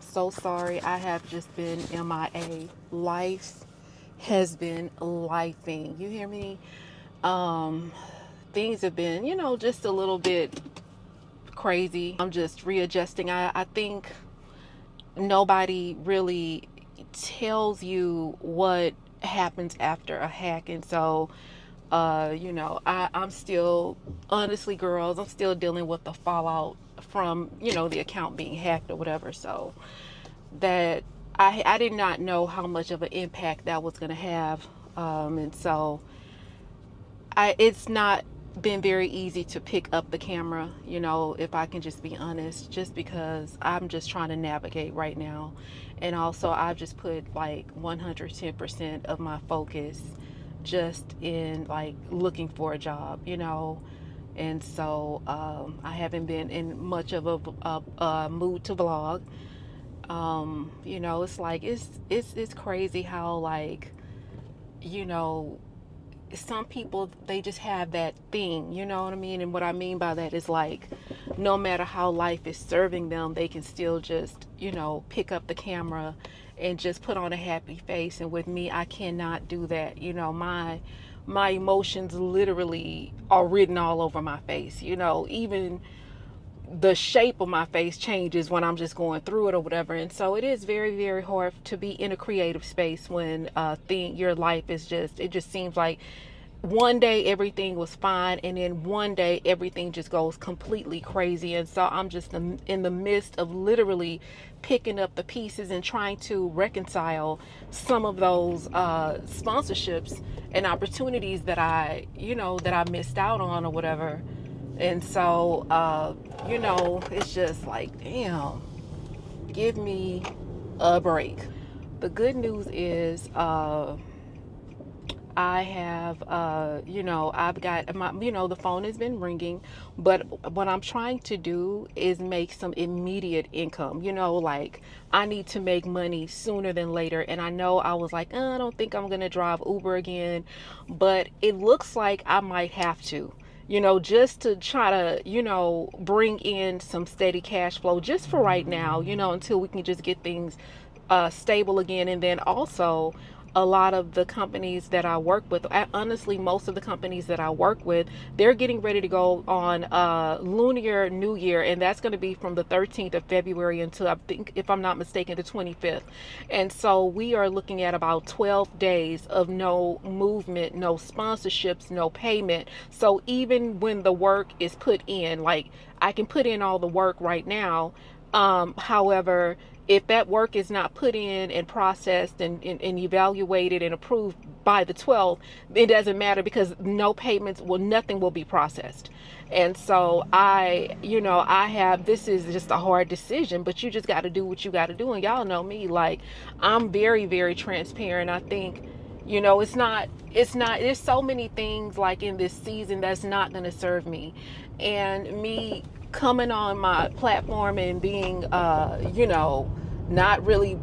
I'm so sorry. I have just been MIA. Life has been lifing. You hear me? Um, Things have been, just a little bit crazy. I'm just readjusting. I think nobody really tells you what happens after a hack. And so, I'm still, honestly, girls, I'm still dealing with the fallout from, the account being hacked or whatever. So that I did not know how much of an impact that was going to have. And so it's not been very easy to pick up the camera, if I can just be honest, just because I'm just trying to navigate right now. And also I've just put like 110% of my focus just in like looking for a job, and so I haven't been in much of a mood to vlog. It's like it's crazy how, like, you know some people, they just have that thing, you know what I mean? And what I mean by that is, like, no matter how life is serving them, they can still just, pick up the camera and just put on a happy face. And with me, I cannot do that. My emotions literally are written all over my face. Even the shape of my face changes when I'm just going through it or whatever. And so it is very, very hard to be in a creative space when your life is it just seems like one day everything was fine, and then one day everything just goes completely crazy. And so I'm just in the midst of literally picking up the pieces and trying to reconcile some of those sponsorships and opportunities that I missed out on or whatever. And so, it's just like, damn, give me a break. The good news is, I have, I've got my, the phone has been ringing, but what I'm trying to do is make some immediate income, like I need to make money sooner than later. And I know I was like, I don't think I'm going to drive Uber again, but it looks like I might have to, just to try to, bring in some steady cash flow just for right now, until we can just get things stable again. And then also, a lot of the companies that I work with, honestly, most of the companies that I work with, they're getting ready to go on Lunar New Year, and that's going to be from the 13th of February until, I think, if I'm not mistaken, the 25th. And so we are looking at about 12 days of no movement, no sponsorships, no payment. So even when the work is put in, like, I can put in all the work right now. However, if that work is not put in and processed and evaluated and approved by the 12th, it doesn't matter, because no payments nothing will be processed. And so this is just a hard decision, but you just got to do what you got to do. And y'all know me, like, I'm very, very transparent. I think, there's so many things like in this season that's not going to serve me. And me coming on my platform and being, not really,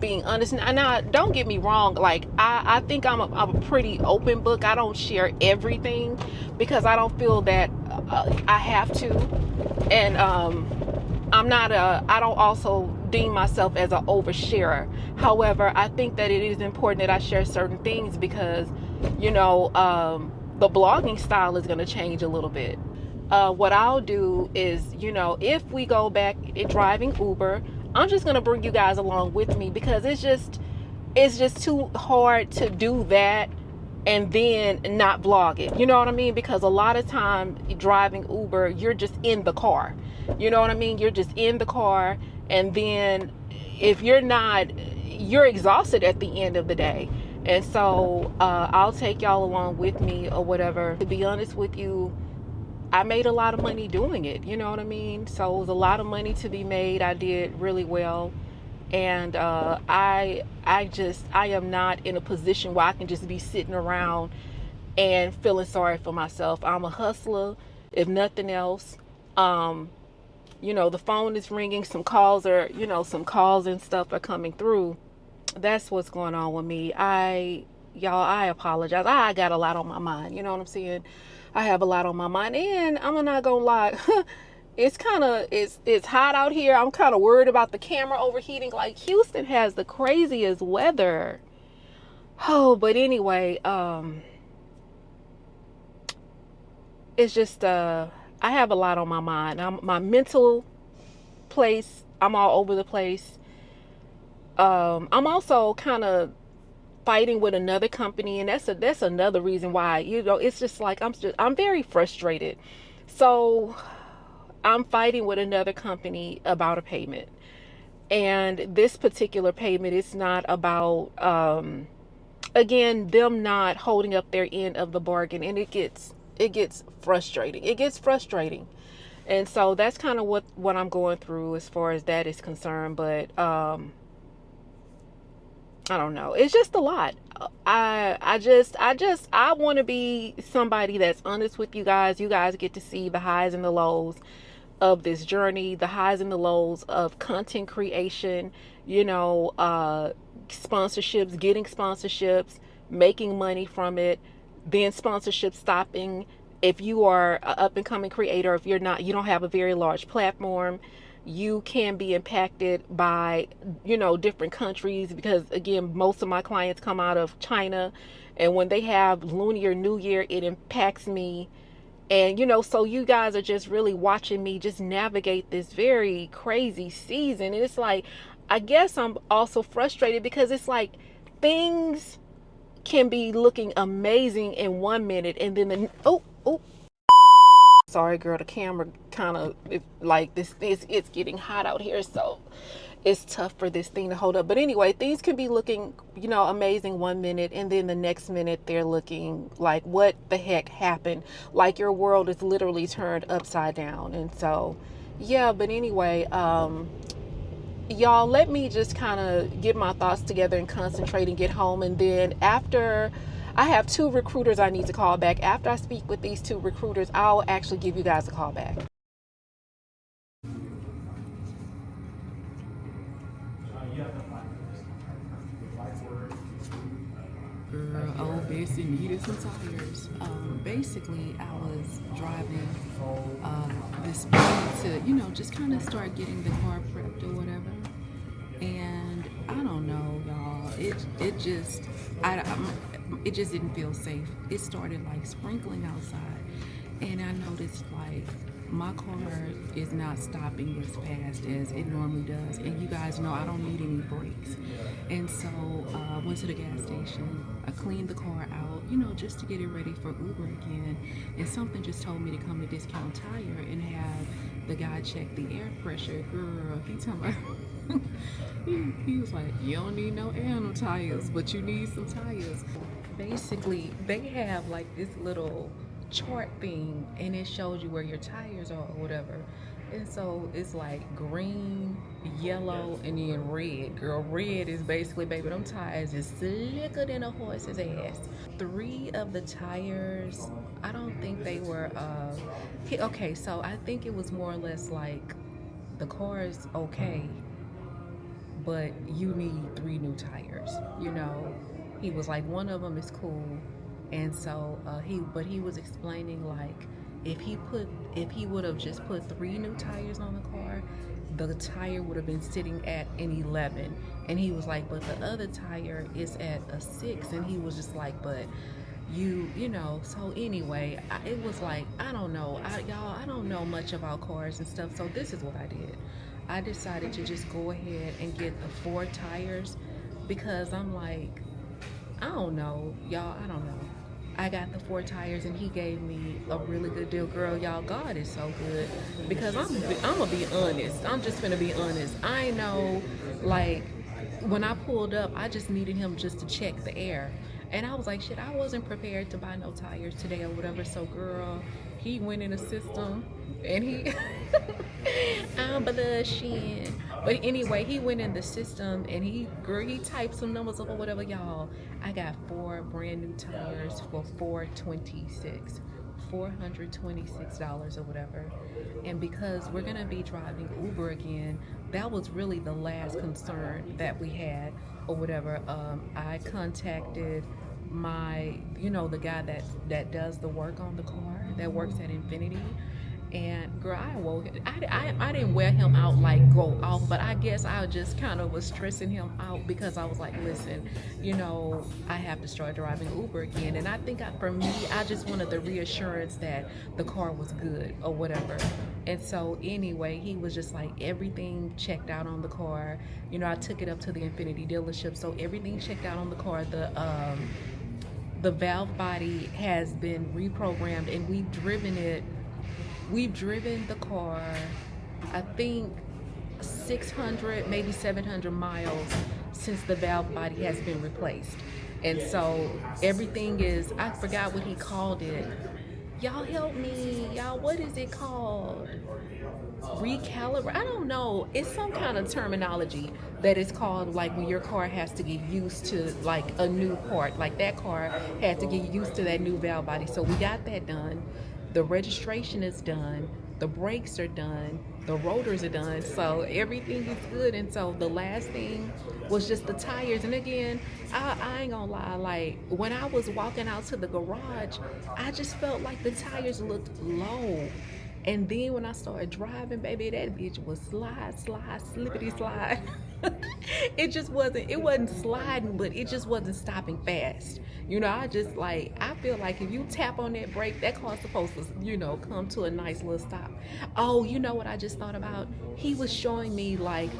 being honest. Now, don't get me wrong. Like, I think I'm a pretty open book. I don't share everything because I don't feel that I have to. And I don't also deem myself as an oversharer. However, I think that it is important that I share certain things because, the blogging style is going to change a little bit. What I'll do is, if we go back driving Uber, I'm just going to bring you guys along with me, because it's just too hard to do that and then not vlog it. You know what I mean? Because a lot of time driving Uber, you're just in the car. You know what I mean? You're just in the car, and then if you're not, you're exhausted at the end of the day. And so I'll take y'all along with me or whatever. To be honest with you, I made a lot of money doing it, you know what I mean? So it was a lot of money to be made. I did really well. And I am not in a position where I can just be sitting around and feeling sorry for myself. I'm a hustler, if nothing else. The phone is ringing, some calls and stuff are coming through. That's what's going on with me. I apologize. I got a lot on my mind, you know what I'm saying? I have a lot on my mind, and I'm not gonna lie. it's hot out here. I'm kind of worried about the camera overheating. Like, Houston has the craziest weather. Oh, but anyway, it's just I have a lot on my mind. My mental place, I'm all over the place. I'm also kind of fighting with another company, and that's another reason why, it's just like I'm very frustrated. So I'm fighting with another company about a payment, and this particular payment is not about again, them not holding up their end of the bargain, and it gets frustrating. It gets frustrating. And so that's kind of what I'm going through as far as that is concerned. But I don't know. It's just a lot. I want to be somebody that's honest with you guys. You guys get to see the highs and the lows of this journey, the highs and the lows of content creation, sponsorships, getting sponsorships, making money from it, then sponsorship stopping. If you are an up and coming creator, if you're not, you don't have a very large platform, you can be impacted by, different countries, because again, most of my clients come out of China, and when they have Lunar New Year, it impacts me. And so you guys are just really watching me just navigate this very crazy season. And it's like, I guess I'm also frustrated because it's like things can be looking amazing in 1 minute, and then oh, sorry girl, the camera kind of like this, it's getting hot out here, so it's tough for this thing to hold up. But anyway, things can be looking, amazing 1 minute, and then the next minute they're looking like, what the heck happened? Like your world is literally turned upside down. And so, yeah, but anyway, y'all, let me just kind of get my thoughts together and concentrate and get home. And then after, I have 2 recruiters I need to call back. After I speak with these 2 recruiters, I'll actually give you guys a call back. Girl, oh, Bessie needed some tires. Basically, I was driving this morning to, just kind of start getting the car prepped or whatever. And I don't know, y'all. It just didn't feel safe. It started like sprinkling outside, and I noticed like my car is not stopping as fast as it normally does. And you guys know I don't need any brakes. And so I went to the gas station. I cleaned the car out, just to get it ready for Uber again. And something just told me to come to Discount Tire and have the guy check the air pressure. Girl, he told me, he was like, you don't need no air on tires, but you need some tires. Basically, they have like this little chart thing, and it shows you where your tires are or whatever. And so it's like green, yellow, and then red. Girl, red is basically, baby, them tires is slicker than a horse's ass. 3 of the tires, I don't think they were okay, so I think it was more or less like the car is okay, but you need 3 new tires. He was like, one of them is cool. And so he was explaining like, if he would have just put 3 new tires on the car, the tire would have been sitting at an 11. And he was like, but the other tire is at a 6. And he was just like, but so anyway, it was like, I don't know, y'all, I don't know much about cars and stuff. So this is what I did. I decided to just go ahead and get the 4 tires, because I'm like, I don't know, y'all, I don't know. I got the 4 tires, and he gave me a really good deal. Girl, y'all, God is so good. Because I'm gonna be honest. I'm just gonna be honest. I know, like, when I pulled up, I just needed him just to check the air. And I was like, shit, I wasn't prepared to buy no tires today or whatever. So, girl, he went in the system, and he, I'm blushing. But anyway, he went in the system, and he typed some numbers up or whatever, y'all. I got 4 brand new tires for $426 or whatever. And because we're gonna be driving Uber again, that was really the last concern that we had or whatever. I contacted my, the guy that does the work on the car, that works at Infinity. And girl, I didn't wear him out like go off, but I guess I just kind of was stressing him out because I was like, listen, you know, I have to start driving Uber again. And I think for me, I just wanted the reassurance that the car was good or whatever. And so anyway, he was just like, everything checked out on the car. You know, I took it up to the Infiniti dealership, so everything checked out on the car. The valve body has been reprogrammed, and we've driven the car, I think 600, maybe 700 miles since the valve body has been replaced. And so everything is, I forgot what he called it. Y'all help me. Y'all, what is it called? Recalibrate? I don't know. It's some kind of terminology that is called, like when your car has to get used to like a new part. Like that car had to get used to that new valve body. So we got that done. The registration is done. The brakes are done. The rotors are done. So everything is good. And so the last thing was just the tires. And again, I ain't gonna lie, like when I was walking out to the garage, I just felt like the tires looked low. And then when I started driving, baby, that bitch was slide, slippity slide. It wasn't sliding, but it just wasn't stopping fast. You know, I feel like if you tap on that brake, that car's supposed to, you know, come to a nice little stop. Oh, you know what I just thought about? He was showing me like,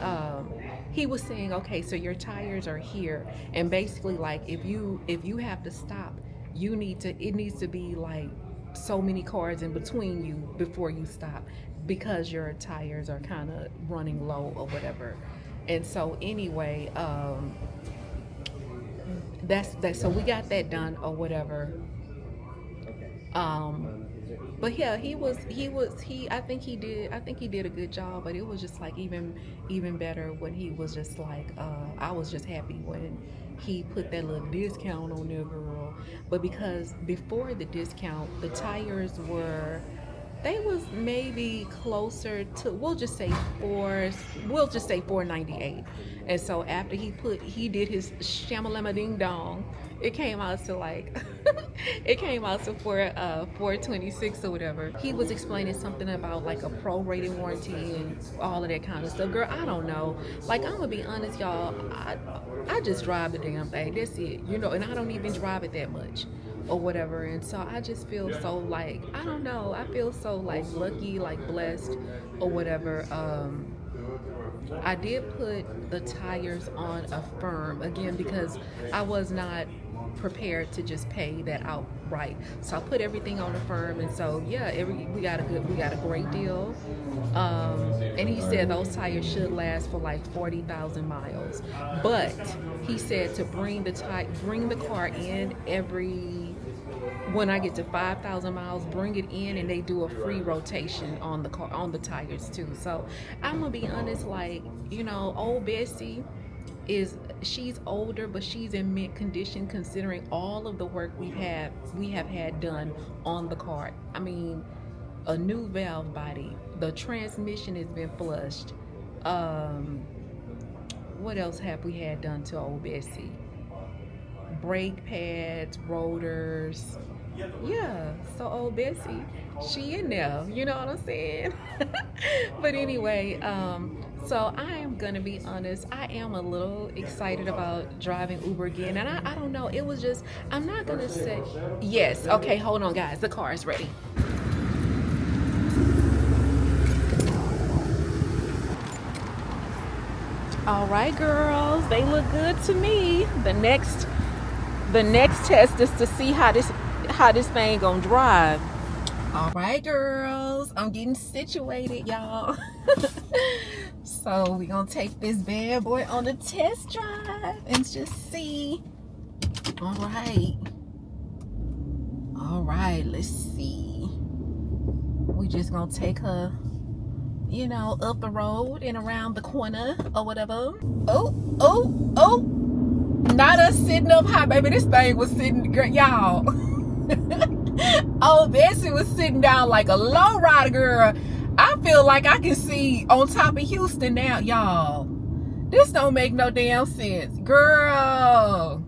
he was saying, okay, so your tires are here. And basically like, if you have to stop, it needs to be like so many cars in between you before you stop because your tires are kind of running low or whatever. And so anyway, that's so we got that done or whatever. But yeah, I think he did a good job, but it was just like even better when he was just like, I was just happy when he put that little discount on there, girl. But because before the discount, the tires they was maybe closer to, we'll just say $498. And so after he did his shamalama ding dong, it came out to like it came out to $426 or whatever. He was explaining something about like a prorated warranty and all of that kind of stuff. Girl, I don't know. Like, I'm gonna be honest, y'all. I just drive the damn thing. That's it. You know, and I don't even drive it that much or whatever. And so I just feel so like, I don't know. I feel so like lucky, like blessed or whatever. I did put the tires on a firm again because I was not prepared to just pay that outright. So I put everything on a firm, and so yeah, we got a great deal. And he said those tires should last for like 40,000 miles. But he said to bring the car in when I get to 5,000 miles, bring it in, and they do a free rotation on the car, on the tires too. So I'm gonna be honest, like, you know, old Bessie she's older, but she's in mint condition considering all of the work we have had done on the car. I mean, a new valve body, the transmission has been flushed. What else have we had done to old Bessie? Brake pads, rotors. Yeah, so old Bessie, she in there, you know what I'm saying? But anyway, so I am gonna be honest, I am a little excited about driving Uber again. And I don't know, it was just, I'm not gonna say, yes, okay, hold on guys, the car is ready. All right, girls, they look good to me. The next test is to see how this thing gonna drive. All right, girls, I'm getting situated, y'all. So we gonna take this bad boy on a test drive and just see. All right, let's see. We just gonna take her, you know, up the road and around the corner or whatever. Oh, not us sitting up high, baby. This thing was sitting, y'all. Oh, Bessie was sitting down like a low rider, girl. I feel like I can see on top of Houston now, y'all. This don't make no damn sense, girl.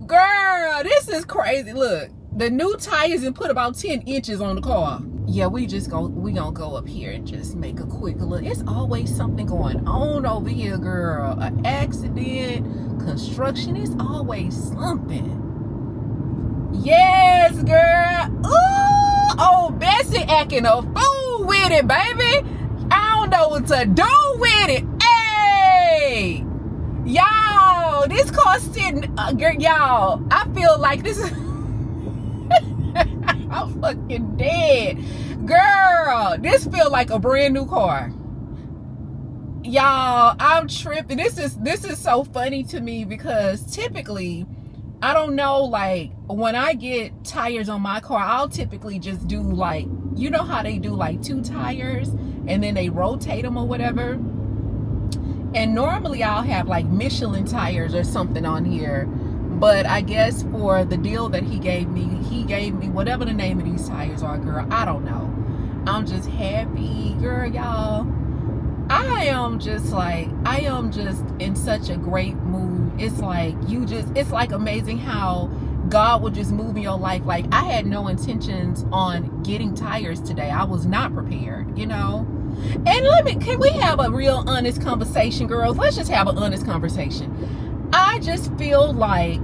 Girl, this is crazy. Look, the new tires and put about 10 inches on the car. Yeah, we gonna go up here and just make a quick look. It's always something going on over here, girl. An accident, construction, it's always something. Yes, girl. Ooh, oh, Bessie acting a fool with it, baby. I don't know what to do with it. Hey, y'all, this car sitting, y'all, I feel like this is, I'm fucking dead. Girl, this feel like a brand new car. Y'all, I'm tripping. This is so funny to me because typically, I don't know, like when I get tires on my car, I'll typically just do like, you know how they do like 2 tires and then they rotate them or whatever. And normally I'll have like Michelin tires or something on here. But I guess for the deal that he gave me whatever the name of these tires are, girl, I don't know. I'm just happy, girl, y'all. I am just in such a great mood. It's like it's like amazing how God will just move in your life. Like I had no intentions on getting tires today. I was not prepared, you know. And can we have a real honest conversation, girls? Let's just have an honest conversation. I just feel like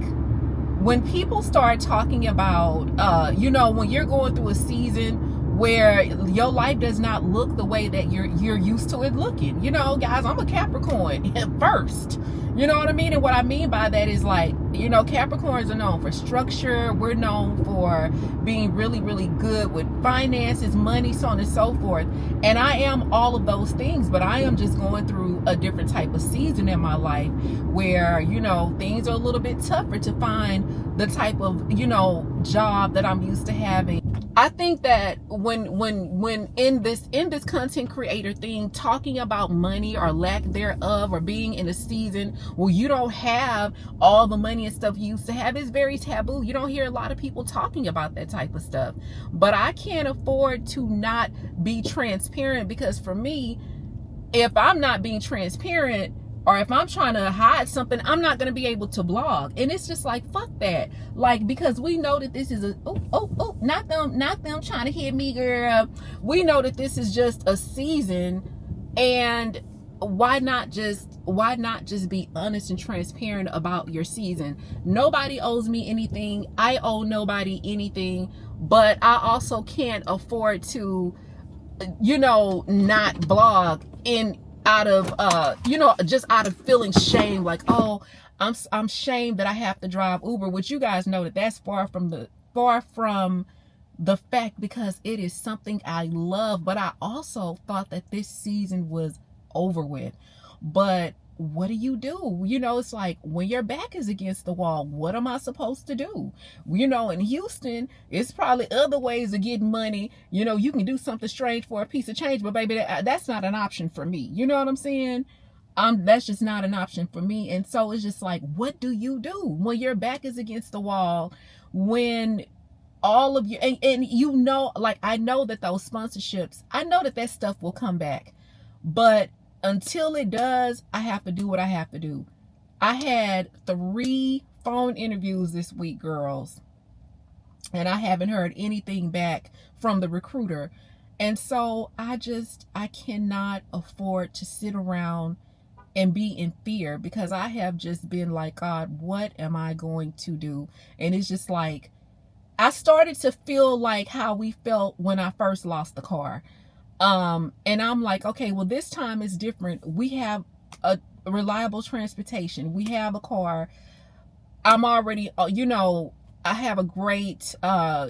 when people start talking about, you know, when you're going through a season where your life does not look the way that you're used to it looking. You know, guys, I'm a Capricorn first. You know what I mean? And what I mean by that is like, you know, Capricorns are known for structure. We're known for being really, really good with finances, money, so on and so forth. And I am all of those things, but I am just going through a different type of season in my life where, you know, things are a little bit tougher to find the type of, you know, job that I'm used to having. I think that when in this content creator thing, talking about money or lack thereof, or being in a season where you don't have all the money and stuff you used to have, is very taboo. You don't hear a lot of people talking about that type of stuff. But I can't afford to not be transparent, because for me, if I'm not being transparent, or if I'm trying to hide something, I'm not going to be able to blog. And it's just like, fuck that. Like, because we know that this is not them trying to hit me, girl. We know that this is just a season, and why not just be honest and transparent about your season? Nobody owes me anything. I owe nobody anything, but I also can't afford to, you know, not blog out of you know, just out of feeling shame, like, oh, I'm shamed that I have to drive Uber, which you guys know that that's far from the fact, because it is something I love. But I also thought that this season was over with. But what do? You know, it's like when your back is against the wall, what am I supposed to do? You know, in Houston, it's probably other ways of getting money. You know, you can do something strange for a piece of change, but baby, that's not an option for me. You know what I'm saying? That's just not an option for me. And so it's just like, what do you do when your back is against the wall, when all of you, and you know, like, I know that those sponsorships, I know that stuff will come back, but until it does, I have to do what I have to do. I had 3 phone interviews this week, girls, and I haven't heard anything back from the recruiter. And so I cannot afford to sit around and be in fear, because I have just been like, God, what am I going to do? And it's just like, I started to feel like how we felt when I first lost the car. And I'm like, okay, well, this time is different. We have a reliable transportation. We have a car. I'm already, you know, I have a great,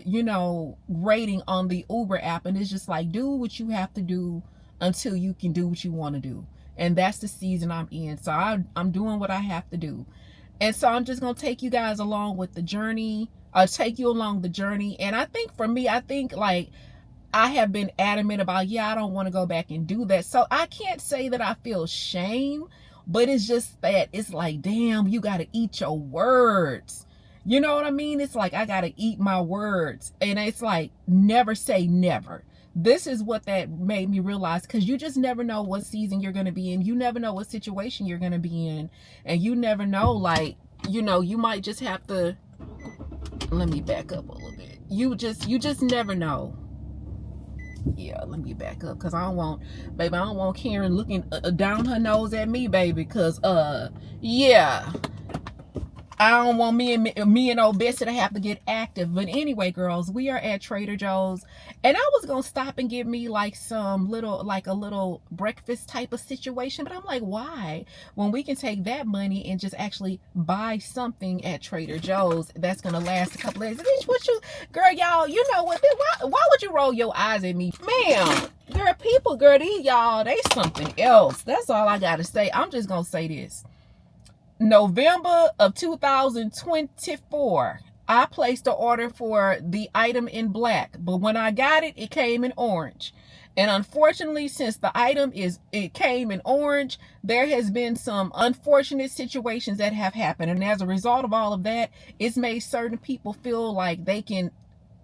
you know, rating on the Uber app. And it's just like, do what you have to do until you can do what you want to do. And that's the season I'm in. So I'm doing what I have to do. And so I'm just going to take you guys along with the journey. I'll take you along the journey. And I think for me, like, I have been adamant about, I don't want to go back and do that. So I can't say that I feel shame, but it's just that it's like, damn, you got to eat your words. You know what I mean? It's like, I got to eat my words. And it's like, never say never. This is what that made me realize, because you just never know what season you're going to be in. You never know what situation you're going to be in. And you never know, like, you know, you might just have to, let me back up a little bit. you just never know. Yeah, let me back up because I don't want Karen looking down her nose at me, baby, because yeah, I don't want me and old Bessie to have to get active. But anyway, girls, we are at Trader Joe's, and I was gonna stop and get me like a little breakfast type of situation, but I'm like, why? When we can take that money and just actually buy something at Trader Joe's that's gonna last a couple days. Bitch, what you, girl, y'all, you know what? Why would you roll your eyes at me, ma'am? Girl, people, girl, these y'all, they something else. That's all I gotta say. I'm just gonna say this. November of 2024, I placed an order for the item in black, but when I got it, it came in orange. And unfortunately, since the item came in orange, there has been some unfortunate situations that have happened. And as a result of all of that, it's made certain people feel like they can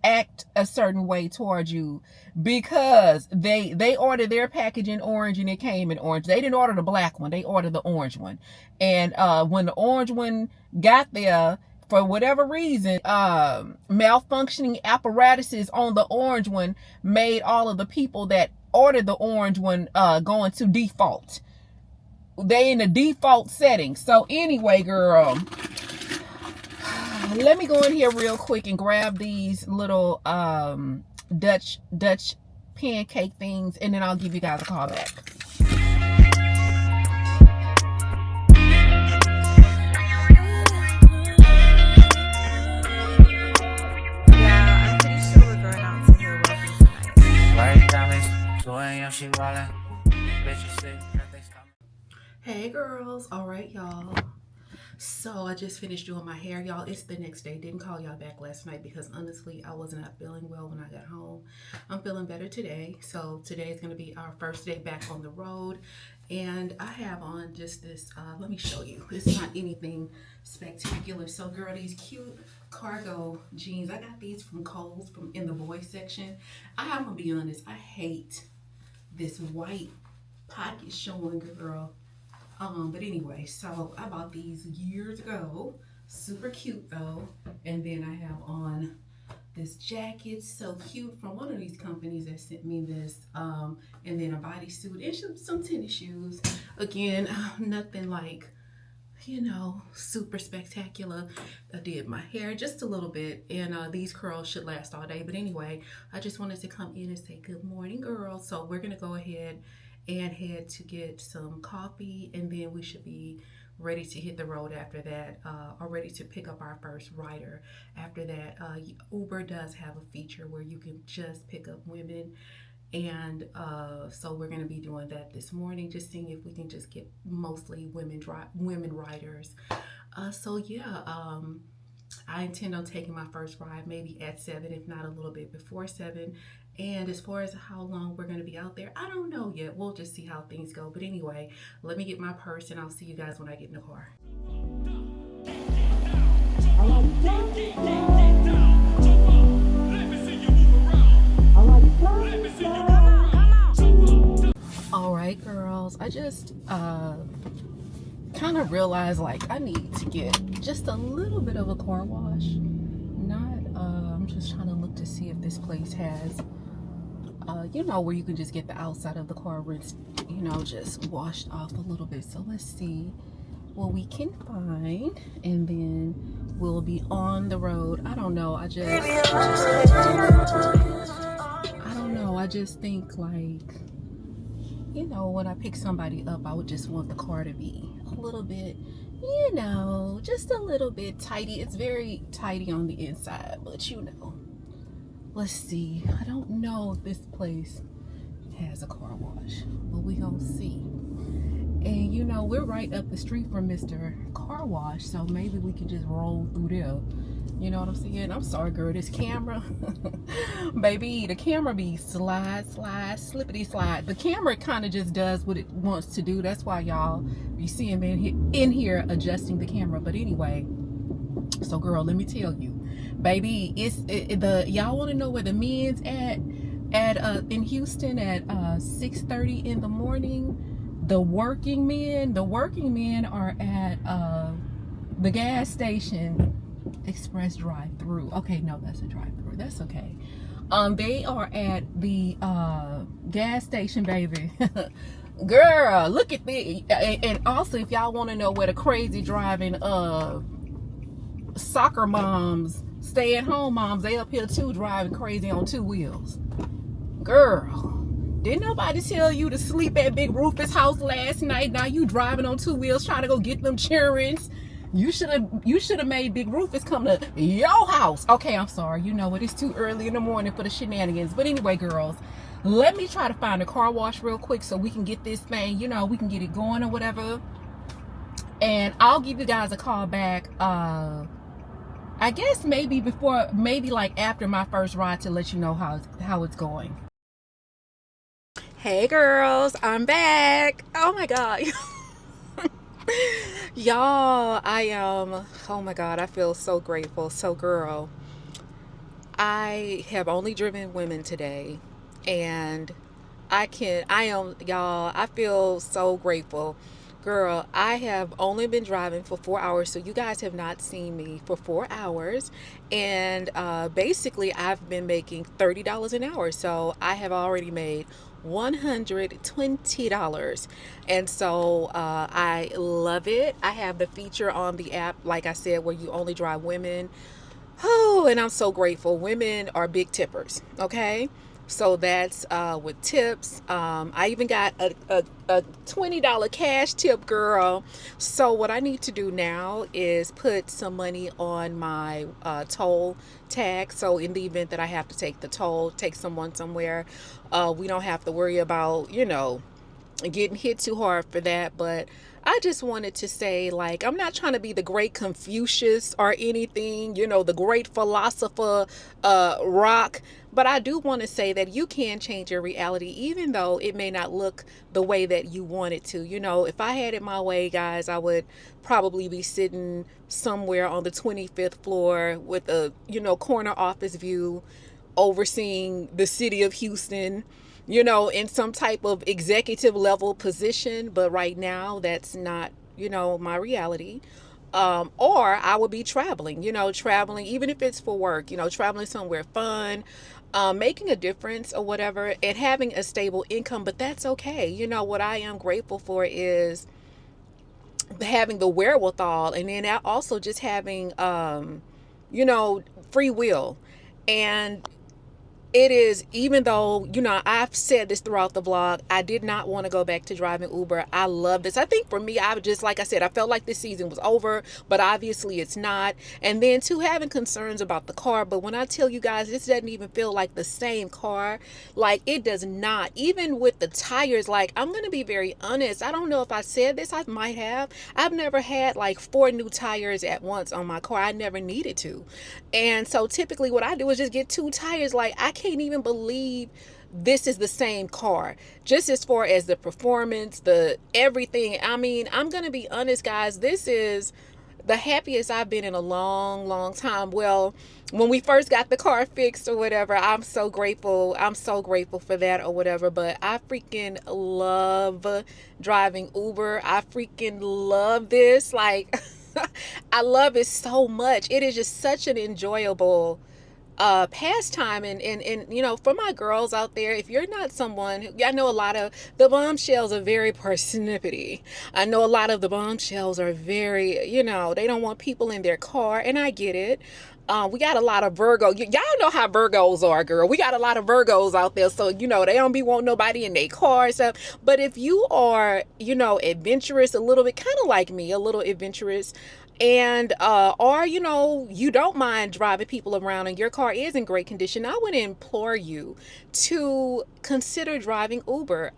act a certain way towards you because they ordered their package in orange and it came in orange. They didn't order the black one, they ordered the orange one. And when the orange one got there, for whatever reason, malfunctioning apparatuses on the orange one made all of the people that ordered the orange one go into default. They in the default setting. So anyway, girl, let me go in here real quick and grab these little Dutch pancake things, and then I'll give you guys a call back. Yeah, I'm pretty sure we're going out to hear Hey girls, all right y'all. So I just finished doing my hair, y'all. It's the next day. Didn't call y'all back last night because honestly I was not feeling well when I got home. I'm feeling better today. So today is going to be our first day back on the road, and I have on just this let me show you. It's not anything spectacular. So girl, these cute cargo jeans, I got these from Kohl's from in the boys section. I'm gonna be honest, I hate this white pocket showing, girl. But anyway, so I bought these years ago. Super cute though. And then I have on this jacket, so cute, from one of these companies that sent me this. And then a bodysuit and some tennis shoes. Again, nothing like, you know, super spectacular. I did my hair just a little bit, and these curls should last all day. But anyway, I just wanted to come in and say good morning, girls. So we're gonna go ahead and head to get some coffee, and then we should be ready to hit the road after that, or ready to pick up our first rider. After that, Uber does have a feature where you can just pick up women, and so we're going to be doing that this morning, just seeing if we can just get mostly women riders. So yeah, I intend on taking my first ride maybe at 7, if not a little bit before 7. And as far as how long we're going to be out there, I don't know yet. We'll just see how things go. But anyway, let me get my purse and I'll see you guys when I get in the car. All right, girls, I just kind of realized like I need to get just a little bit of a car wash. I'm just trying to look to see if this place has you know, where you can just get the outside of the car rinsed, you know, just washed off a little bit. So let's see what we can find, and then we'll be on the road. I don't know, I just think like, you know, when I pick somebody up, I would just want the car to be a little bit, you know, just a little bit tidy. It's very tidy on the inside, but you know, let's see. I don't know if this place has a car wash, but we gonna see. And you know, we're right up the street from Mr. Car Wash, so maybe we can just roll through there. You know what I'm saying? I'm sorry, girl, this camera, baby, the camera be slippity slide. The camera kind of just does what it wants to do. That's why y'all be seeing me in here adjusting the camera. But anyway, so girl, let me tell you, baby, y'all want to know where the men's at in Houston at 6:30 in the morning? The working men are at the gas station Express drive-through. Okay, no, that's a drive-through. That's okay. They are at the gas station, baby. Girl, look at this. And also, if y'all want to know where the crazy driving soccer moms, stay-at-home moms, they up here too, driving crazy on 2 wheels. Girl, didn't nobody tell you to sleep at Big Rufus' house last night? Now you driving on 2 wheels trying to go get them childrens. You should have made Big Rufus come to your house. Okay, I'm sorry. You know what? It's too early in the morning for the shenanigans. But anyway, girls, let me try to find a car wash real quick so we can get this thing, you know, we can get it going or whatever. And I'll give you guys a call back. I guess maybe like after my first ride to let you know how it's going. Hey girls, I'm back. Oh my God. Y'all, oh my God, I feel so grateful. So girl, I have only driven women today, and y'all, I feel so grateful. Girl, I have only been driving for 4 hours, so you guys have not seen me for 4 hours. And basically, I've been making $30 an hour. So I have already made $120. And so I love it. I have the feature on the app, like I said, where you only drive women. Oh, and I'm so grateful. Women are big tippers, okay? So that's with tips. I even got a $20 cash tip, girl. So what I need to do now is put some money on my toll tag. So in the event that I have to take the toll, take someone somewhere, we don't have to worry about, you know, getting hit too hard for that. But I just wanted to say, like, I'm not trying to be the great Confucius or anything, you know, the great philosopher rock, but I do want to say that you can change your reality, even though it may not look the way that you want it to. You know, if I had it my way, guys, I would probably be sitting somewhere on the 25th floor with a, you know, corner office view, overseeing the city of Houston, you know, in some type of executive level position. But right now, that's not, you know, my reality. Or I would be traveling, you know, even if it's for work, you know, traveling somewhere fun, making a difference or whatever, and having a stable income. But that's okay. You know, what I am grateful for is having the wherewithal, and then also just having, you know, free will. And it is, even though, you know, I've said this throughout the vlog, I did not want to go back to driving Uber. I love this. I think for me, I just, like I said, I felt like this season was over, but obviously it's not. And then too, having concerns about the car. But when I tell you guys, this doesn't even feel like the same car. Like, it does not. Even with the tires, like, I'm going to be very honest. I don't know if I said this. I might have. I've never had like 4 new tires at once on my car. I never needed to. And so typically what I do is just get 2 tires. Like, I can't even believe this is the same car, just as far as the performance, the everything. I mean, I'm gonna be honest, guys, this is the happiest I've been in a long time. Well, when we first got the car fixed or whatever, I'm so grateful for that or whatever. But I freaking love driving Uber. I freaking love this. Like, I love it so much. It is just such an enjoyable pastime. And you know, for my girls out there, if you're not someone I know, a lot of the bombshells are very persnippety. I know a lot of the bombshells are very, you know, they don't want people in their car, and I get it. We got a lot of Virgo. Y'all know how Virgos are, girl. We got a lot of Virgos out there, so you know they don't be wanting nobody in their car and stuff. But if you are, you know, adventurous a little bit, kind of like me, a little adventurous, and or you know, you don't mind driving people around and your car is in great condition, I would implore you to consider driving Uber.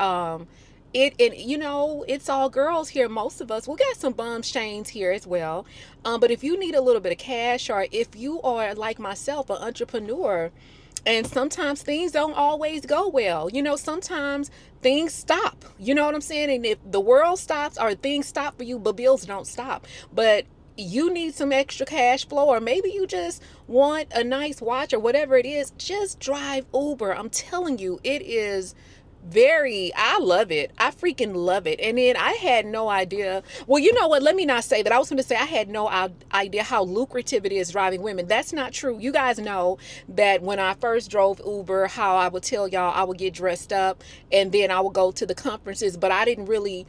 And you know, it's all girls here, most of us. We got some bum chains here as well, but if you need a little bit of cash, or if you are like myself, an entrepreneur, and sometimes things don't always go well, you know, sometimes things stop, you know what I'm saying? And if the world stops, or things stop for you, but bills don't stop, but you need some extra cash flow, or maybe you just want a nice watch or whatever it is, just drive Uber. I'm telling you, it is I love it. I freaking love it. And then I had no idea. Well, you know what? Let me not say that. I was going to say I had no idea how lucrative it is driving women. That's not true. You guys know that when I first drove Uber, how I would tell y'all I would get dressed up and then I would go to the conferences, but I didn't really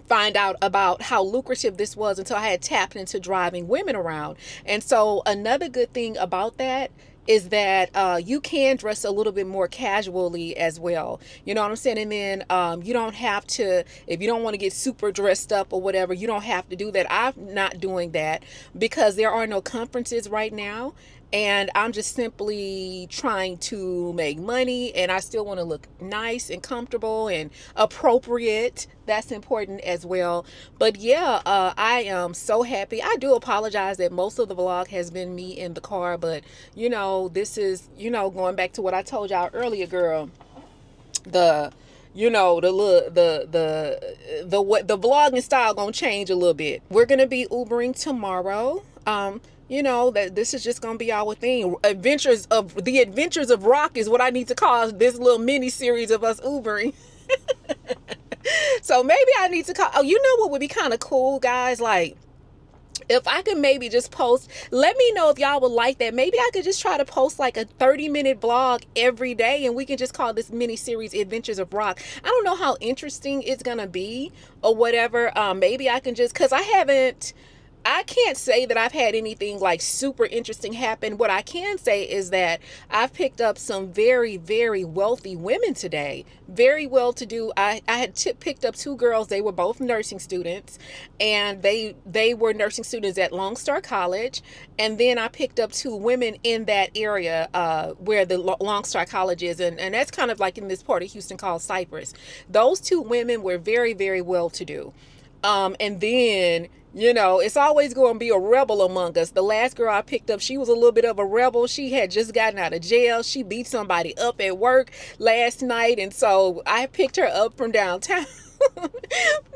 find out about how lucrative this was until I had tapped into driving women around. And so another good thing about that is that you can dress a little bit more casually as well. You know what I'm saying? And then you don't have to, if you don't want to get super dressed up or whatever, you don't have to do that. I'm not doing that because there are no conferences right now. And I'm just simply trying to make money, and I still want to look nice and comfortable and appropriate. That's important as well. But yeah, I am so happy. I do apologize that most of the vlog has been me in the car, but you know, this is, you know, going back to what I told y'all earlier, girl, the you know, the vlogging style gonna change a little bit. We're gonna be Ubering tomorrow. You know, that this is just gonna be our thing. The Adventures of Rock is what I need to call this little mini series of us Ubering. So maybe I need to call, oh, you know what would be kind of cool, guys? Like, if I could maybe just post, let me know if y'all would like that. Maybe I could just try to post like a 30-minute vlog every day, and we can just call this mini series Adventures of Rock. I don't know how interesting it's gonna be or whatever. Maybe I can just, because I can't say that I've had anything like super interesting happen. What I can say is that I've picked up some very, very wealthy women today. Very well-to-do. I had picked up two girls. They were both nursing students, and they were nursing students at Lone Star College. And then I picked up two women in that area where the Lone Star College is, and that's kind of like in this part of Houston called Cypress. Those two women were very, very well-to-do. And then, you know, it's always going to be a rebel among us. The last girl I picked up, she was a little bit of a rebel. She had just gotten out of jail. She beat somebody up at work last night. And so I picked her up from downtown.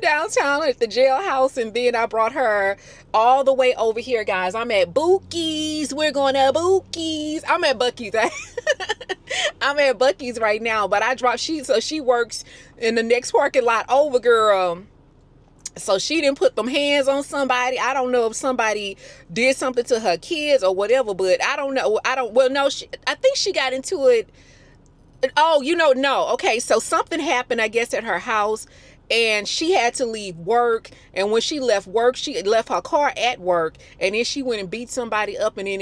Downtown at the jailhouse, and then I brought her all the way over here, guys. I'm at Buc-ee's. We're going to Buc-ee's. I'm at Buc-ee's. I'm at Buc-ee's right now, but I dropped so she works in the next parking lot over, girl. So she didn't put them hands on somebody. I don't know if somebody did something to her kids or whatever, but I don't know. Well, no, I think she got into it. Oh, you know, no. Okay, so something happened, I guess, at her house, and she had to leave work. And when she left work, she left her car at work, and then she went and beat somebody up, and then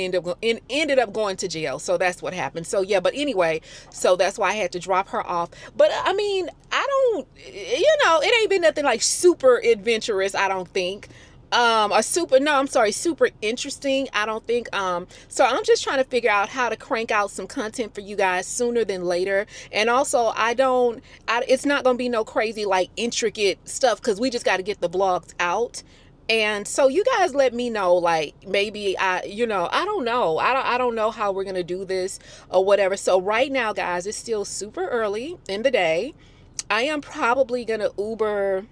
ended up going to jail. So that's what happened. So yeah, but anyway, so that's why I had to drop her off. But I mean, I don't, you know, it ain't been nothing like super adventurous, I don't think. Super interesting, I don't think. So I'm just trying to figure out how to crank out some content for you guys sooner than later. And also, it's not gonna be no crazy like intricate stuff, because we just got to get the vlogs out. And so you guys let me know, like, maybe I don't know. I don't know how we're gonna do this or whatever. So right now, guys, it's still super early in the day. I am probably gonna Uber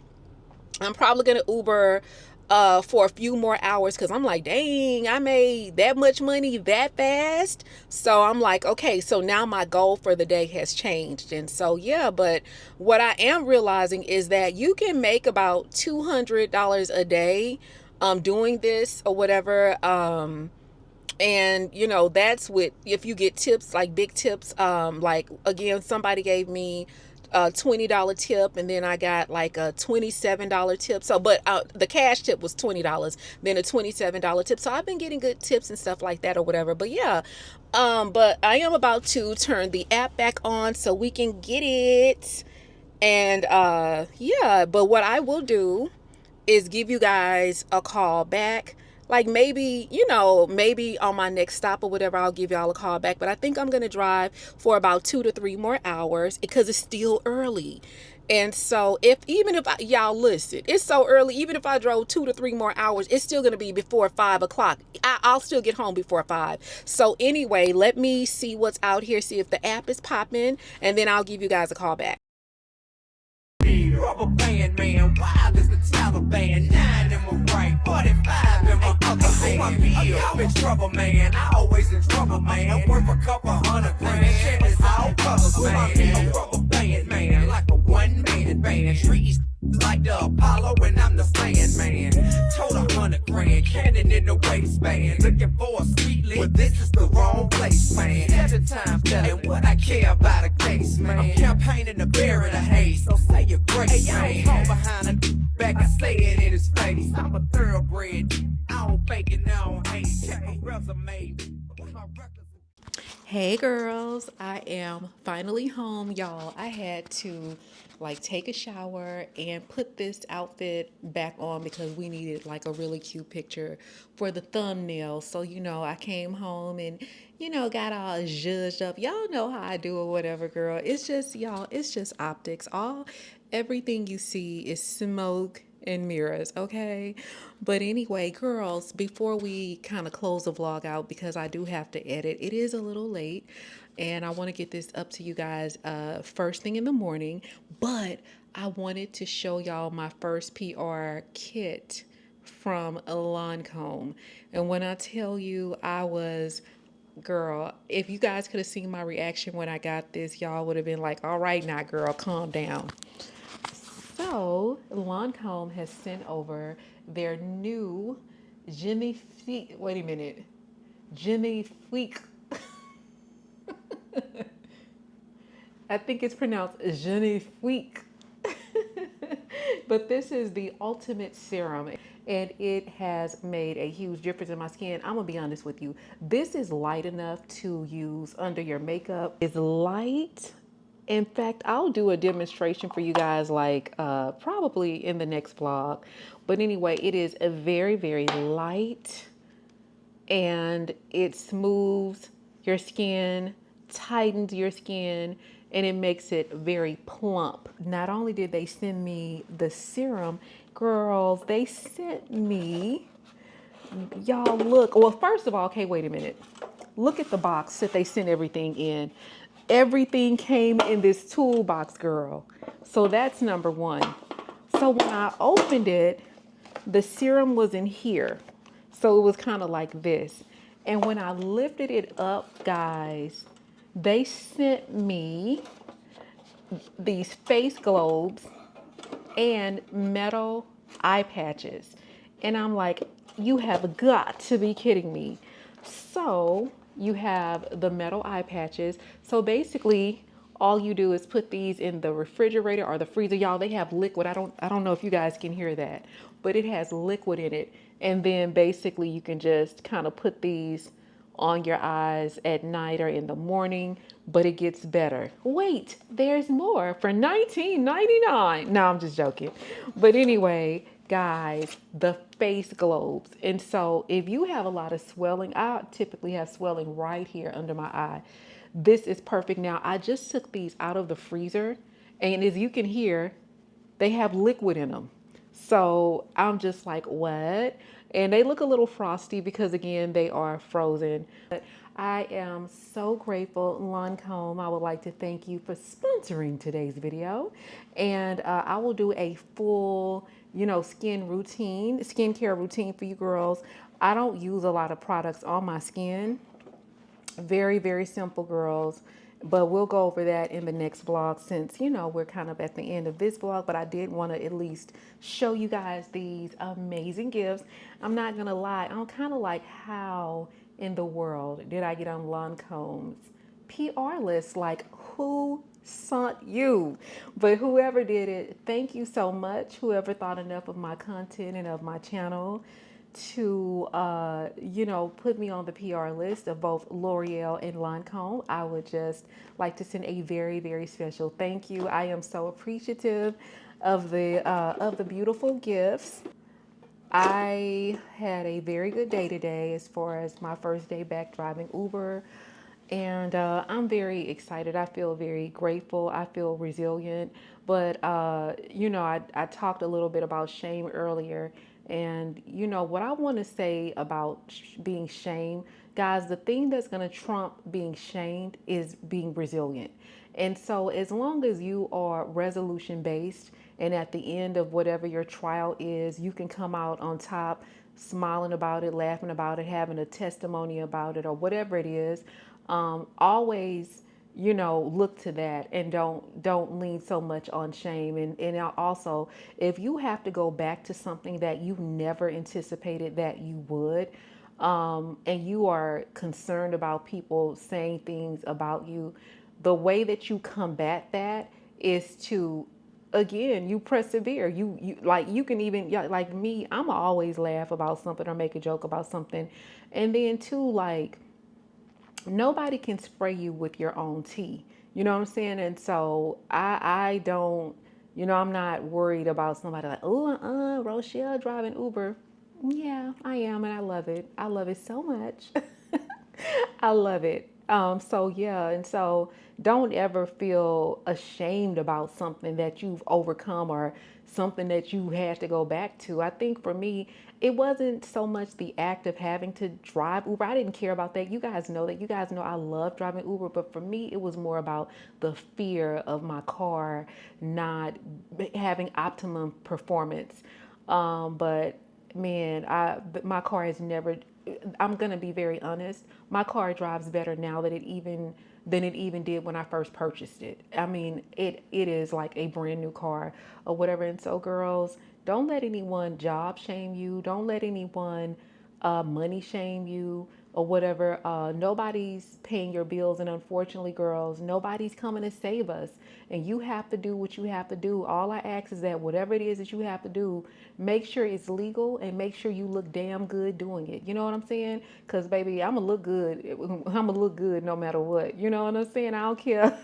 for a few more hours, because I'm like, dang, I made that much money that fast. So I'm like, okay, so now my goal for the day has changed. And so yeah, but what I am realizing is that you can make about $200 a day doing this or whatever. And you know, that's with, if you get tips, like big tips, like again, somebody gave me a $20 tip, and then I got like a $27 tip. So, but the cash tip was $20, then a $27 tip. So I've been getting good tips and stuff like that or whatever. But yeah, but I am about to turn the app back on so we can get it. And yeah, but what I will do is give you guys a call back. Like maybe, you know, maybe on my next stop or whatever, I'll give y'all a call back. But I think I'm going to drive for about 2 to 3 more hours, because it's still early. And so even if y'all listen, it's so early, even if I drove 2 to 3 more hours, it's still going to be before 5 o'clock. I'll still get home before 5. So anyway, let me see what's out here, see if the app is popping, and then I'll give you guys a call back. Rubber band, man, wild as the Taliban. 9 in my right, 45 in my other hand. I'm in trouble, man. I always in trouble, man. Worth a couple $100 grand. It's all colors, man. Rubber band, man, like a one-man band. Trees like the Apollo, and I'm the Sandman. Total $100 grand, cannon in the waistband. Looking for a sweet lick, but this is the wrong place, man. 7 times done, what I care about a case, man. I'm campaigning to bury the haze, so say your grace, man. I don't talk behind the back, I say it in his face. I'm a thoroughbred, I don't fake it, I don't hate. Check my resume. Hey girls, I am finally home, y'all. I had to take a shower and put this outfit back on because we needed like a really cute picture for the thumbnail. So, I came home and, got all zhuzhed up. Y'all know how I do or whatever, girl. It's just, y'all, it's just optics. Everything you see is smoke and mirrors, okay? But anyway, girls, before we kind of close the vlog out, because I do have to edit, it is a little late and I want to get this up to you guys first thing in the morning, but I wanted to show y'all my first PR kit from Lancome. And when I tell you girl, if you guys could have seen my reaction when I got this, y'all would have been like, all right now, girl, calm down. So, Lancome has sent over their new Genifique. Wait a minute. Genifique. I think it's pronounced Genifique. But this is the ultimate serum, and it has made a huge difference in my skin. I'm going to be honest with you. This is light enough to use under your makeup. It's light. In fact, I'll do a demonstration for you guys probably in the next vlog. But anyway, it is a very, very light and it smooths your skin, tightens your skin, and it makes it very plump. Not only did they send me the serum, girls, they sent me, y'all look, well, first of all, okay, wait a minute. Look at the box that they sent everything in. Everything came in this toolbox, girl. So that's number one. So when I opened it, the serum was in here. So it was kind of like this. And when I lifted it up, guys, they sent me these face globes and metal eye patches. And I'm like, you have got to be kidding me. So you have the metal eye patches. So basically all you do is put these in the refrigerator or the freezer. Y'all, they have liquid. I don't know if you guys can hear that, but it has liquid in it. And then basically you can just kind of put these on your eyes at night or in the morning, but it gets better. Wait, there's more for $19.99. No, I'm just joking. But anyway, guys, the face globes. And so if you have a lot of swelling, I typically have swelling right here under my eye. This is perfect. Now, I just took these out of the freezer, and as you can hear, they have liquid in them. So I'm just like, what? And they look a little frosty because, again, they are frozen. But I am so grateful, Lancome. I would like to thank you for sponsoring today's video. And I will do a full, skincare routine for you girls. I don't use a lot of products on my skin. Very, very simple, girls. But we'll go over that in the next vlog since, we're kind of at the end of this vlog. But I did want to at least show you guys these amazing gifts. I'm not going to lie. I'm kind of like, how in the world did I get on Lancome's PR list? Like, who sent you? But whoever did it, thank you so much. Whoever thought enough of my content and of my channel to, put me on the PR list of both L'Oreal and Lancome. I would just like to send a very, very special thank you. I am so appreciative of the beautiful gifts. I had a very good day today as far as my first day back driving Uber. And I'm very excited. I feel very grateful. I feel resilient. But, I talked a little bit about shame earlier. And, what I want to say about being shamed, guys, the thing that's going to trump being shamed is being resilient. And so as long as you are resolution based And at the end of whatever your trial is, you can come out on top, smiling about it, laughing about it, having a testimony about it, or whatever it is. Always, look to that, and don't lean so much on shame. And also, if you have to go back to something that you never anticipated that you would, and you are concerned about people saying things about you, the way that you combat that is to, again, you persevere. You like, you can even, like me, I'm always laugh about something or make a joke about something. And then too, like, nobody can spray you with your own tea. You know what I'm saying? And so I don't, I'm not worried about somebody like, oh, Rochelle driving Uber. Yeah, I am, and I love it. I love it so much. I love it. So yeah, and so don't ever feel ashamed about something that you've overcome or something that you had to go back to. I think for me, it wasn't so much the act of having to drive Uber. I didn't care about that. You guys know that. You guys know I love driving Uber, but for me, it was more about the fear of my car not having optimum performance. But man, my car has never. I'm gonna be very honest. My car drives better now than it even did when I first purchased it. I mean, it is like a brand new car or whatever. And so, girls, don't let anyone job shame you. Don't let anyone money shame you or whatever. Nobody's paying your bills, and unfortunately, girls, nobody's coming to save us. And you have to do what you have to do. All I ask is that whatever it is that you have to do, make sure it's legal and make sure you look damn good doing it. You know what I'm saying? Because baby, I'm gonna look good. I'm gonna look good no matter what. You know what I'm saying? I don't care.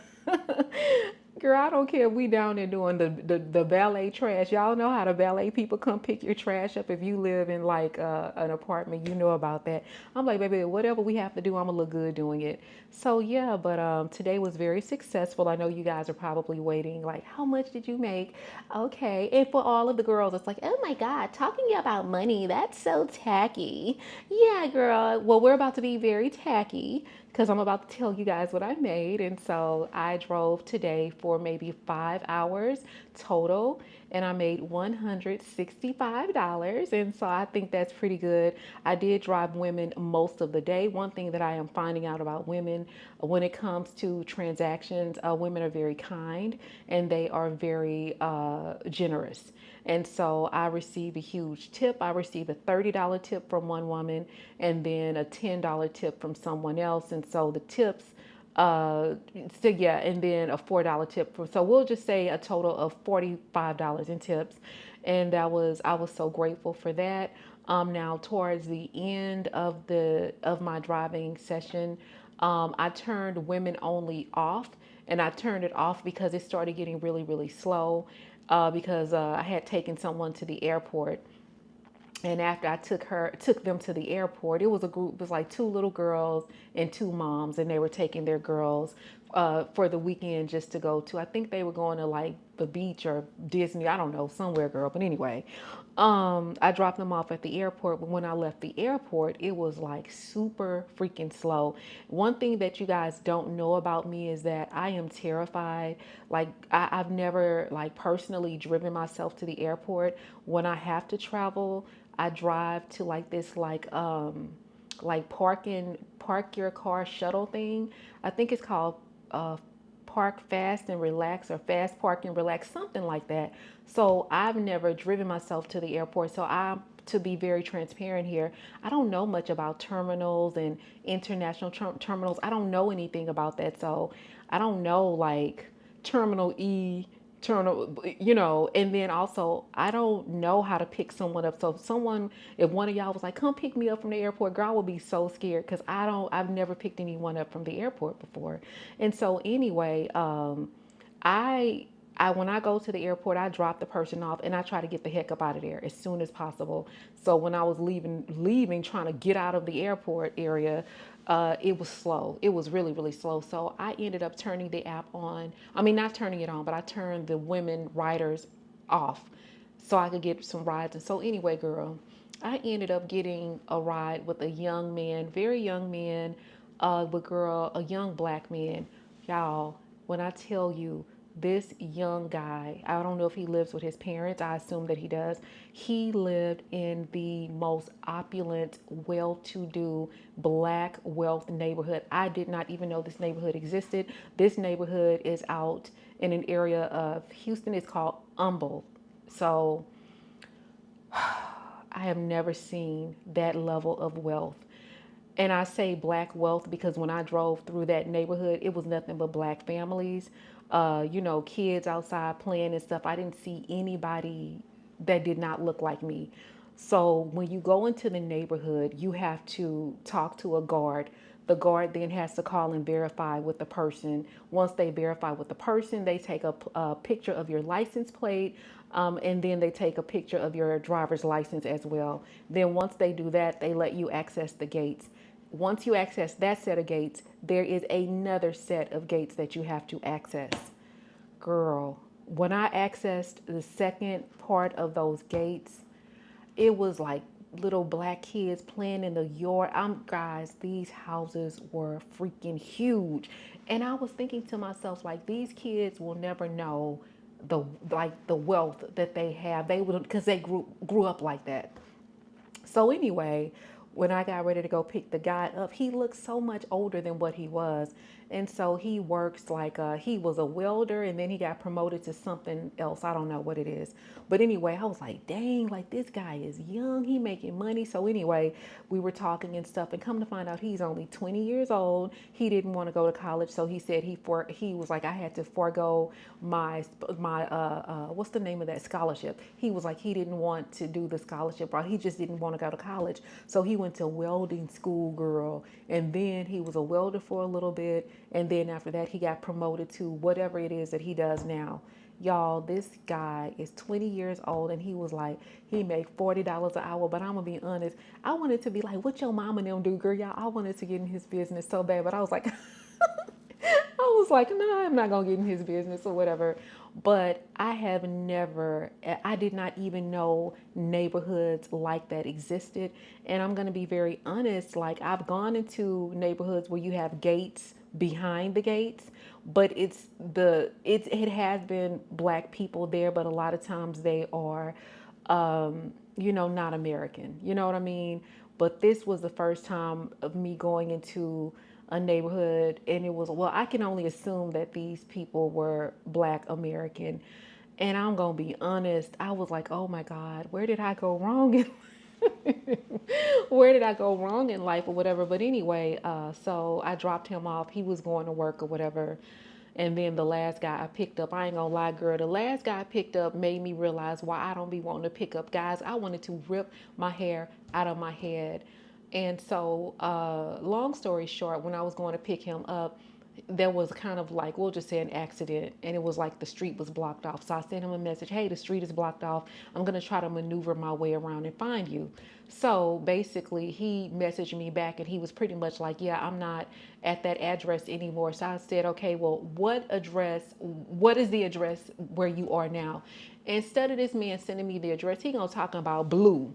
Girl, I don't care if we down there doing the valet trash. Y'all know how the valet people come pick your trash up. If you live in like an apartment, you know about that. I'm like, baby, whatever we have to do, I'm gonna look good doing it. So yeah, but today was very successful. I know you guys are probably waiting, like, how much did you make? Okay, and for all of the girls, it's like, oh my God, talking about money, that's so tacky. Yeah, girl. Well, we're about to be very tacky because I'm about to tell you guys what I made. And so I drove today for maybe 5 hours total, and I made $165. And so I think that's pretty good. I did drive women most of the day. One thing that I am finding out about women when it comes to transactions, women are very kind and they are very generous. And so I received a huge tip. I received a $30 tip from one woman and then a $10 tip from someone else. And so the tips, so yeah, and then a $4 tip for, so we'll just say a total of $45 in tips. And I was so grateful for that. Now towards the end of my driving session, I turned women only off, and I turned it off because it started getting really, really slow. Because I had taken someone to the airport, and after I took them to the airport, it was a group. It was like two little girls and two moms, and they were taking their girls for the weekend just to go to. I think they were going to like the beach or Disney. I don't know, somewhere, girl. But anyway, I dropped them off at the airport. But when I left the airport, it was like super freaking slow. One thing that you guys don't know about me is that I am terrified. Like I've never like personally driven myself to the airport. When I have to travel, I drive to like this like park your car shuttle thing. I think it's called Park Fast and Relax, or Fast Park and Relax, something like that. So I've never driven myself to the airport. So to be very transparent here, I don't know much about terminals and international terminals. I don't know anything about that. So I don't know like Terminal E, and then also I don't know how to pick someone up. So if one of y'all was like, come pick me up from the airport, girl, I would be so scared because I've never picked anyone up from the airport before. And so anyway, when I go to the airport, I drop the person off and I try to get the heck up out of there as soon as possible. So when I was leaving, trying to get out of the airport area, it was slow. It was really, really slow. So I ended up turning the app on. I mean, not turning it on, but I turned the women riders off so I could get some rides. And so anyway, girl, I ended up getting a ride with a young man, very young man, a young black man. Y'all, when I tell you, This young guy, I don't know if he lives with his parents. I assume that he does. He lived in the most opulent, well-to-do black wealth neighborhood. I did not even know this neighborhood existed. This neighborhood is out in an area of Houston. It's called Humble. So I have never seen that level of wealth. And I say black wealth because when I drove through that neighborhood, it was nothing but black families, kids outside playing and stuff. I didn't see anybody that did not look like me. So when you go into the neighborhood, you have to talk to a guard. The guard then has to call and verify with the person. Once they verify with the person, they take a picture of your license plate, and then they take a picture of your driver's license as well. Then once they do that, they let you access the gates. Once you access that set of gates, there is another set of gates that you have to access. Girl, when I accessed the second part of those gates, it was like little black kids playing in the yard. Guys, these houses were freaking huge. And I was thinking to myself, like, these kids will never know the wealth that they have. They would, because they grew up like that. So anyway, when I got ready to go pick the guy up, he looked so much older than what he was. And so he works like he was a welder, and then he got promoted to something else. I don't know what it is. But anyway, I was like, dang, like this guy is young. He making money. So anyway, we were talking and stuff, and come to find out he's only 20 years old. He didn't want to go to college. So he said he was like, I had to forego my what's the name of that scholarship? He was like, he didn't want to do the scholarship, or he just didn't want to go to college. So he went to welding school, girl. And then he was a welder for a little bit. And then after that, he got promoted to whatever it is that he does now. Y'all, this guy is 20 years old, and he was like, he made $40 an hour. But I'm going to be honest, I wanted to be like, what your mom and them do, girl? Y'all, I wanted to get in his business so bad. But I was like, no, I'm not going to get in his business or whatever. But I did not even know neighborhoods like that existed. And I'm going to be very honest, like I've gone into neighborhoods where you have gates behind the gates, but it has been black people there, but a lot of times they are, not American. You know what I mean? But this was the first time of me going into a neighborhood, and it was, well, I can only assume that these people were black American. And I'm gonna be honest, I was like, oh my God, where did I go wrong where did I go wrong in life or whatever? But anyway, so I dropped him off. He was going to work or whatever. And then the last guy I picked up, I ain't gonna lie, girl, the last guy I picked up made me realize why I don't be wanting to pick up guys. I wanted to rip my hair out of my head. And so, long story short, when I was going to pick him up, there was kind of like, we'll just say an accident, and it was like the street was blocked off. So I sent him a message, hey, the street is blocked off. I'm going to try to maneuver my way around and find you. So basically he messaged me back, and he was pretty much like, yeah, I'm not at that address anymore. So I said, okay, well, what is the address where you are now? Instead of this man sending me the address, he gonna talking about Blue.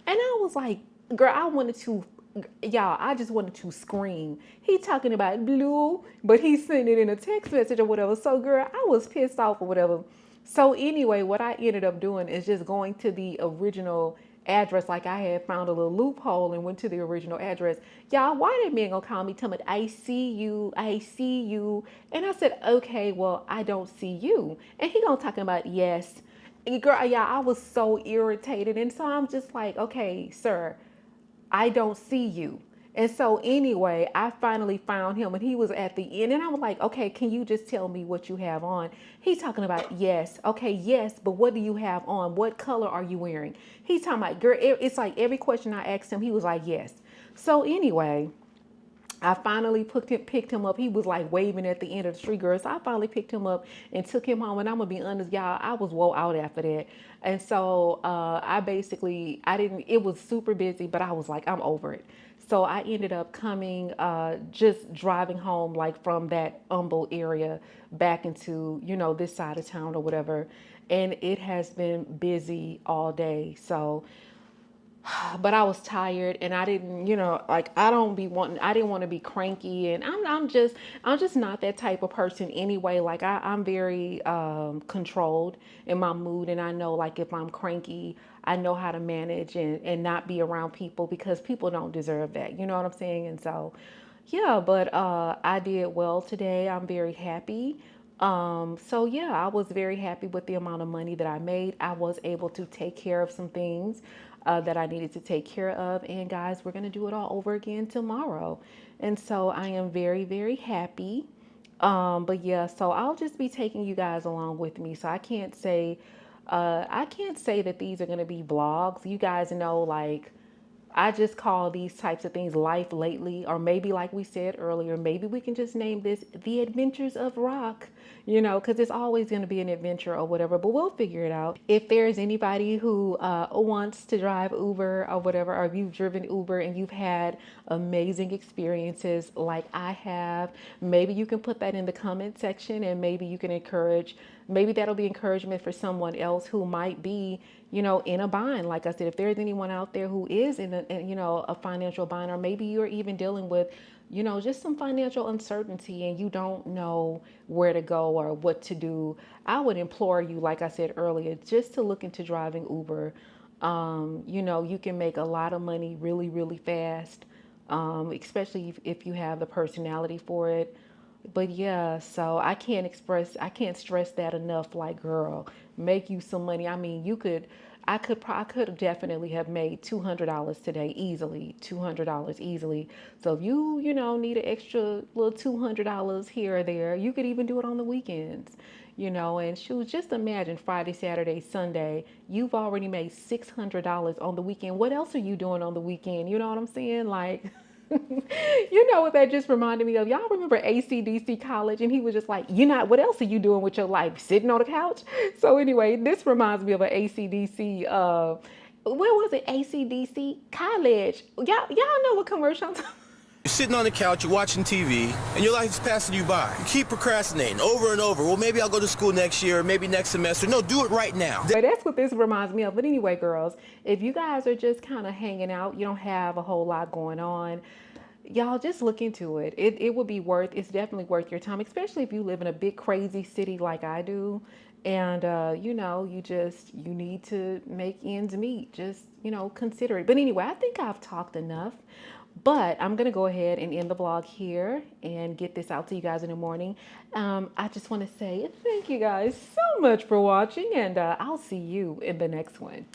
And I was like, girl, I just wanted to scream. He talking about Blue, but he sent it in a text message or whatever. So girl, I was pissed off or whatever. So anyway, what I ended up doing is just going to the original address. Like I had found a little loophole and went to the original address. Y'all, why that man gonna call me, tell me, I see you. And I said, okay, well, I don't see you. And he gonna talking about, yes. Girl, yeah, I was so irritated. And so I'm just like, okay, sir, I don't see you. And so anyway, I finally found him, and he was at the end, and I was like, okay, can you just tell me what you have on? He's talking about, yes. Okay, yes, but what do you have on? What color are you wearing? He's talking about, girl, it's like every question I asked him, he was like, yes. So anyway, I finally picked him up. He was like waving at the end of the street, girl. So I finally picked him up and took him home. And I'm going to be honest, y'all, I was woe out after that. And so it was super busy, but I was like, I'm over it. So I ended up coming, just driving home, like from that Humble area back into, this side of town or whatever. And it has been busy all day. So but I was tired and I didn't, like I didn't want to be cranky, and I'm just not that type of person anyway. Like I'm very controlled in my mood, and I know like if I'm cranky, I know how to manage and not be around people because people don't deserve that. You know what I'm saying? And so, yeah, but I did well today. I'm very happy. So yeah, I was very happy with the amount of money that I made. I was able to take care of some things that I needed to take care of. And guys, we're going to do it all over again tomorrow. And so I am very, very happy. But yeah, so I'll just be taking you guys along with me. So I can't say that these are going to be vlogs. You guys know, like, I just call these types of things life lately, or maybe like we said earlier, maybe we can just name this The Adventures of Rock, because it's always going to be an adventure or whatever, but we'll figure it out. If there's anybody who wants to drive Uber or whatever, or if you've driven Uber and you've had amazing experiences like I have, maybe you can put that in the comment section, and maybe you can maybe that'll be encouragement for someone else who might be, in a bind. Like I said, if there's anyone out there who is in a financial bind, or maybe you're even dealing with, just some financial uncertainty and you don't know where to go or what to do, I would implore you, like I said earlier, just to look into driving Uber. You can make a lot of money really, really fast, especially if you have the personality for it. But yeah, so I can't stress that enough. Like, girl, make you some money. I mean, I could definitely have made $200 today easily, $200 easily. So if you need an extra little $200 here or there, you could even do it on the weekends, and shoot, just imagine Friday, Saturday, Sunday, you've already made $600 on the weekend. What else are you doing on the weekend? You know what I'm saying? Like, you know what that just reminded me of? Y'all remember ACDC College? And he was just like, what else are you doing with your life? Sitting on the couch? So anyway, this reminds me of an ACDC, where was it? ACDC College. Y'all know what commercial I'm talking about? You're sitting on the couch, you're watching TV, and your life is passing you by. You keep procrastinating over and over. Well, maybe I'll go to school next year, or maybe next semester. No, do it right now. That's what this reminds me of. But anyway, girls, if you guys are just kind of hanging out, you don't have a whole lot going on, y'all just look into it. It's definitely worth your time, especially if you live in a big crazy city like I do. And, you need to make ends meet. Just, consider it. But anyway, I think I've talked enough. But I'm going to go ahead and end the vlog here and get this out to you guys in the morning. I just want to say thank you guys so much for watching, and I'll see you in the next one.